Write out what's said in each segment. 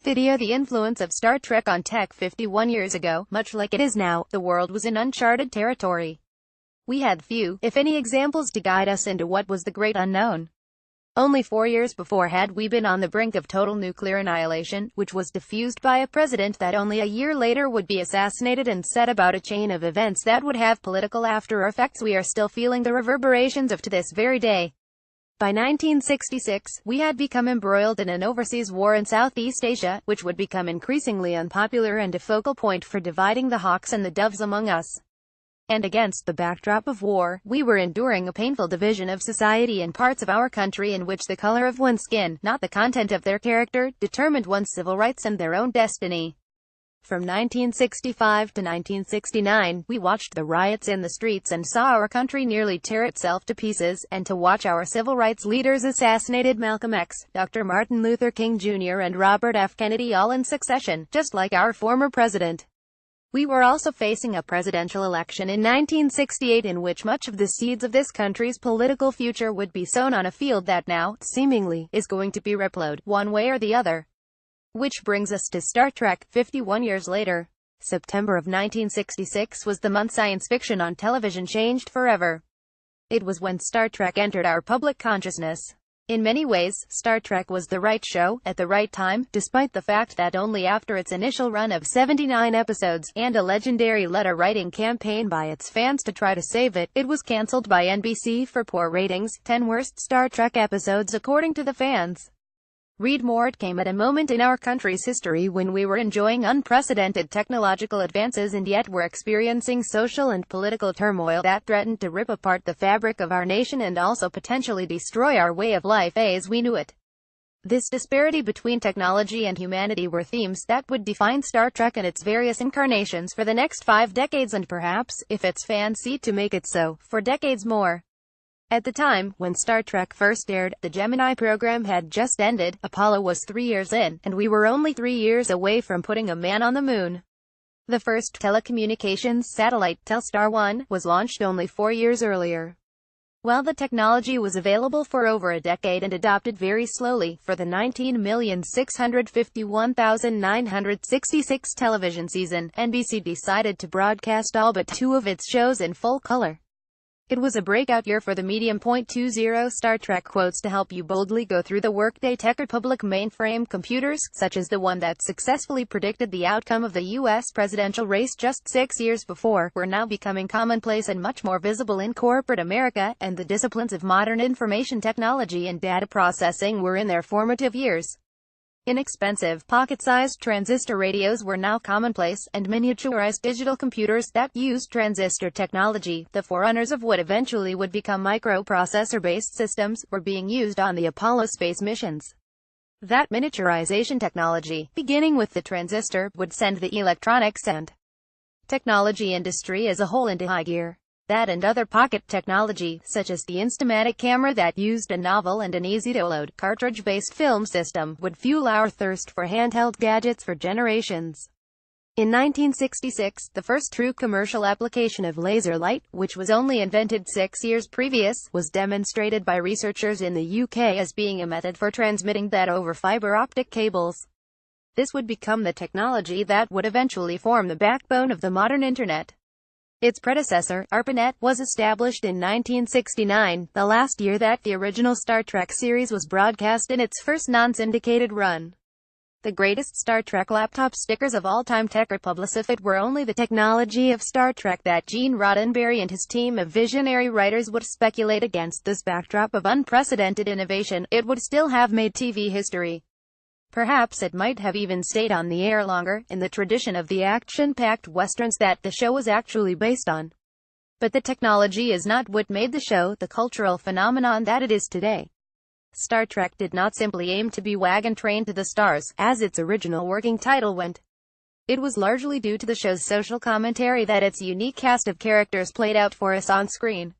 Video. The influence of Star Trek on tech. 51 years ago, much like it is now, the world was in uncharted territory. We had few, if any, examples to guide us into what was the great unknown. Only 4 years before had we been on the brink of total nuclear annihilation, which was diffused by a president that only a year later would be assassinated, and set about a chain of events that would have political after effects we are still feeling the reverberations of to this very day. By 1966, we had become embroiled in an overseas war in Southeast Asia, which would become increasingly unpopular and a focal point for dividing the hawks and the doves among us. And against the backdrop of war, we were enduring a painful division of society in parts of our country in which the color of one's skin, not the content of their character, determined one's civil rights and their own destiny. From 1965 to 1969, we watched the riots in the streets and saw our country nearly tear itself to pieces, and to watch our civil rights leaders assassinated: Malcolm X, Dr. Martin Luther King Jr. and Robert F. Kennedy, all in succession, just like our former president. We were also facing a presidential election in 1968 in which much of the seeds of this country's political future would be sown on a field that now, seemingly, is going to be replowed, one way or the other. Which brings us to Star Trek. 51 years later. September of 1966 was the month science fiction on television changed forever. It was when Star Trek entered our public consciousness. In many ways, Star Trek was the right show, at the right time, despite the fact that only after its initial run of 79 episodes, and a legendary letter-writing campaign by its fans to try to save it, it was cancelled by NBC for poor ratings. 10 worst Star Trek episodes according to the fans. Read more. It came at a moment in our country's history when we were enjoying unprecedented technological advances and yet were experiencing social and political turmoil that threatened to rip apart the fabric of our nation and also potentially destroy our way of life as we knew it. This disparity between technology and humanity were themes that would define Star Trek and its various incarnations for the next 5 decades, and perhaps, if its fans see to make it so, for decades more. At the time, when Star Trek first aired, the Gemini program had just ended, Apollo was 3 years in, and we were only 3 years away from putting a man on the moon. The first telecommunications satellite, Telstar 1, was launched only 4 years earlier. While the technology was available for over a decade and adopted very slowly, for the 19,651,966 television season, NBC decided to broadcast all but 2 of its shows in full color. It was a breakout year for the medium. 20 Star Trek quotes to help you boldly go through the workday. Tech Republic mainframe computers, such as the one that successfully predicted the outcome of the U.S. presidential race just 6 years before, were now becoming commonplace and much more visible in corporate America, and the disciplines of modern information technology and data processing were in their formative years. Inexpensive, pocket-sized transistor radios were now commonplace, and miniaturized digital computers that used transistor technology, the forerunners of what eventually would become microprocessor-based systems, were being used on the Apollo space missions. That miniaturization technology, beginning with the transistor, would send the electronics and technology industry as a whole into high gear. That and other pocket technology, such as the Instamatic camera that used a novel and an easy-to-load, cartridge-based film system, would fuel our thirst for handheld gadgets for generations. In 1966, the first true commercial application of laser light, which was only invented 6 years previous, was demonstrated by researchers in the UK as being a method for transmitting that over fiber optic cables. This would become the technology that would eventually form the backbone of the modern Internet. Its predecessor, ARPANET, was established in 1969, the last year that the original Star Trek series was broadcast in its first non-syndicated run. The greatest Star Trek laptop stickers of all time. Tech Republic. If it were only the technology of Star Trek that Gene Roddenberry and his team of visionary writers would speculate against this backdrop of unprecedented innovation, it would still have made TV history. Perhaps it might have even stayed on the air longer, in the tradition of the action-packed westerns that the show was actually based on. But the technology is not what made the show the cultural phenomenon that it is today. Star Trek did not simply aim to be Wagon Train to the Stars, as its original working title went. It was largely due to the show's social commentary that its unique cast of characters played out for us on screen.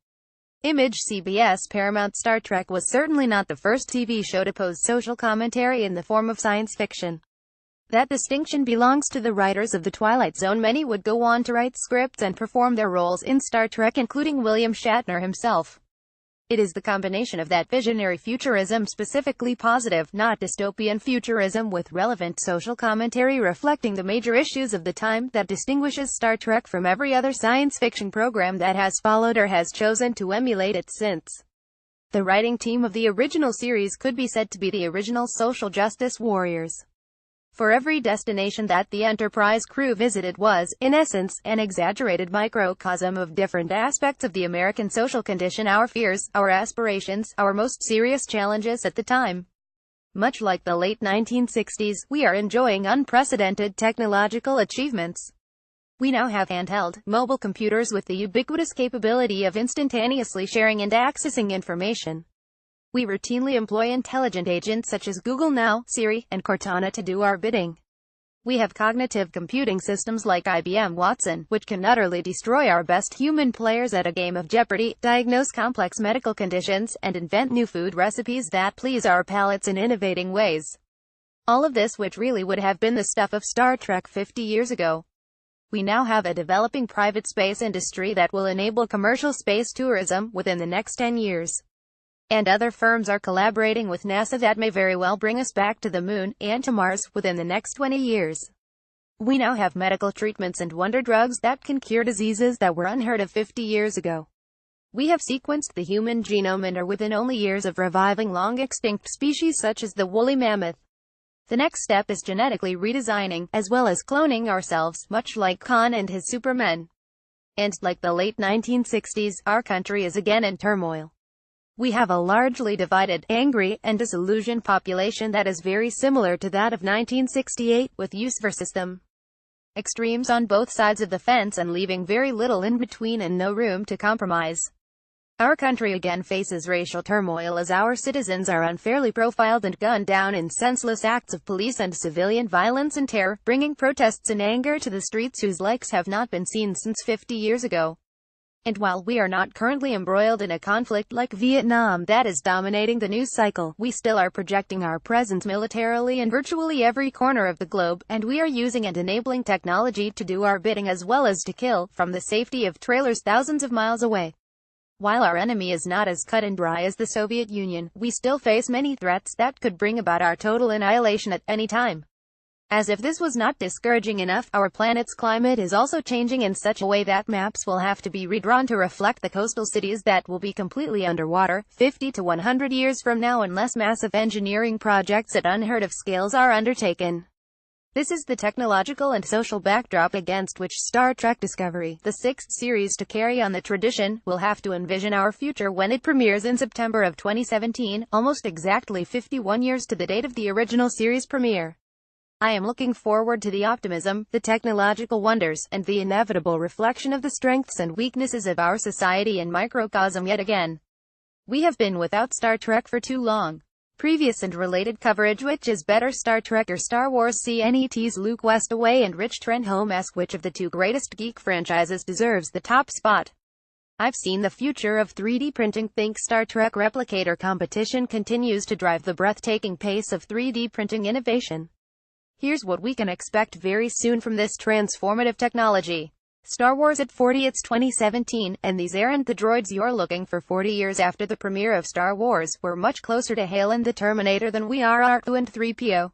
Image. CBS Paramount. Star Trek was certainly not the first TV show to pose social commentary in the form of science fiction. That distinction belongs to the writers of The Twilight Zone. Many would go on to write scripts and perform their roles in Star Trek, including William Shatner himself. It is the combination of that visionary futurism, specifically positive, not dystopian futurism, with relevant social commentary reflecting the major issues of the time, that distinguishes Star Trek from every other science fiction program that has followed or has chosen to emulate it since. The writing team of the original series could be said to be the original social justice warriors. For every destination that the Enterprise crew visited was, in essence, an exaggerated microcosm of different aspects of the American social condition, our fears, our aspirations, our most serious challenges at the time. Much like the late 1960s, we are enjoying unprecedented technological achievements. We now have handheld, mobile computers with the ubiquitous capability of instantaneously sharing and accessing information. We routinely employ intelligent agents such as Google Now, Siri, and Cortana to do our bidding. We have cognitive computing systems like IBM Watson, which can utterly destroy our best human players at a game of Jeopardy, diagnose complex medical conditions, and invent new food recipes that please our palates in innovating ways. All of this which really would have been the stuff of Star Trek 50 years ago. We now have a developing private space industry that will enable commercial space tourism within the next 10 years. And other firms are collaborating with NASA that may very well bring us back to the moon, and to Mars, within the next 20 years. We now have medical treatments and wonder drugs that can cure diseases that were unheard of 50 years ago. We have sequenced the human genome and are within only years of reviving long-extinct species such as the woolly mammoth. The next step is genetically redesigning, as well as cloning ourselves, much like Khan and his Supermen. And, like the late 1960s, our country is again in turmoil. We have a largely divided, angry, and disillusioned population that is very similar to that of 1968, with use versus them. Extremes on both sides of the fence and leaving very little in between and no room to compromise. Our country again faces racial turmoil as our citizens are unfairly profiled and gunned down in senseless acts of police and civilian violence and terror, bringing protests and anger to the streets whose likes have not been seen since 50 years ago. And while we are not currently embroiled in a conflict like Vietnam that is dominating the news cycle, we still are projecting our presence militarily in virtually every corner of the globe, and we are using and enabling technology to do our bidding as well as to kill, from the safety of trailers thousands of miles away. While our enemy is not as cut and dry as the Soviet Union, we still face many threats that could bring about our total annihilation at any time. As if this was not discouraging enough, our planet's climate is also changing in such a way that maps will have to be redrawn to reflect the coastal cities that will be completely underwater 50 to 100 years from now unless massive engineering projects at unheard-of scales are undertaken. This is the technological and social backdrop against which Star Trek Discovery, the sixth series to carry on the tradition, will have to envision our future when it premieres in September of 2017, almost exactly 51 years to the date of the original series premiere. I am looking forward to the optimism, the technological wonders, and the inevitable reflection of the strengths and weaknesses of our society and microcosm yet again. We have been without Star Trek for too long. Previous and related coverage: which is better, Star Trek or Star Wars? CNET's Luke Westaway and Rich Trenholm ask which of the two greatest geek franchises deserves the top spot. I've seen the future of 3D printing. Think Star Trek Replicator competition continues to drive the breathtaking pace of 3D printing innovation. Here's what we can expect very soon from this transformative technology. Star Wars at 40. It's 2017, and these aren't the droids you're looking for. 40 years after the premiere of Star Wars, we're much closer to Hale and the Terminator than we are R2 and 3PO.